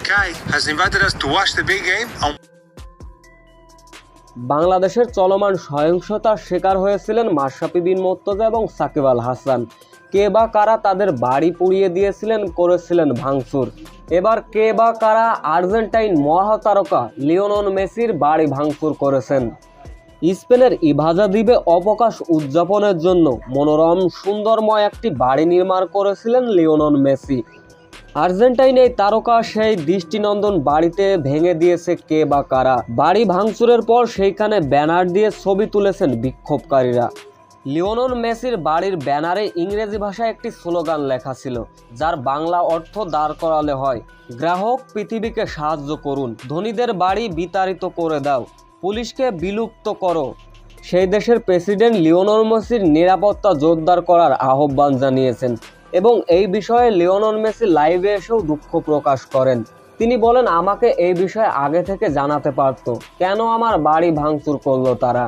guy has invited us to watch the big game on বাংলাদেশের চলমান সহিংসতার শিকার হয়েছিলেন মাশরাফি বিন মুর্তজা এবং সাকিব আল হাসান। কে বা কারা তাদের বাড়ি পুড়িয়ে দিয়েছিলেন, করেছিলেন ভাঙচুর। এবার কে বা কারা আর্জেন্টাইন মহাতারকা লিওনেল মেসির বাড়ি ভাঙচুর করেছেন। স্পেনের ইবাজা দ্বীপে অবকাশ উদযাপনের জন্য মনোরম সুন্দরময় একটি বাড়ি নির্মাণ করেছিলেন লিওনেল মেসি। আর্জেন্টাইন এই তারকা সেই দৃষ্টিনন্দন বাড়িতে ভেঙে দিয়েছে কে বা কারা। বাড়ি ভাঙচুরের পর সেইখানে ব্যানার দিয়ে ছবি তুলেছেন বিক্ষোভকারীরা। লিওনেল মেসির বাড়ির ব্যানারে ইংরেজি ভাষায় একটি স্লোগান লেখা ছিল, যার বাংলা অর্থ দাঁড় করালে হয়, গ্রাহক পৃথিবীকে সাহায্য করুন, ধনীদের বাড়ি বিতাড়িত করে দাও, পুলিশকে বিলুপ্ত করো। সেই দেশের প্রেসিডেন্ট লিওনেল মেসির নিরাপত্তা জোরদার করার আহ্বান জানিয়েছেন এবং এই বিষয়ে লিওনেল মেসি লাইভে এসেও দুঃখ প্রকাশ করেন। তিনি বলেন, আমাকে এই বিষয়ে আগে থেকে জানাতে পারতো, কেন আমার বাড়ি ভাঙচুর করলো তারা।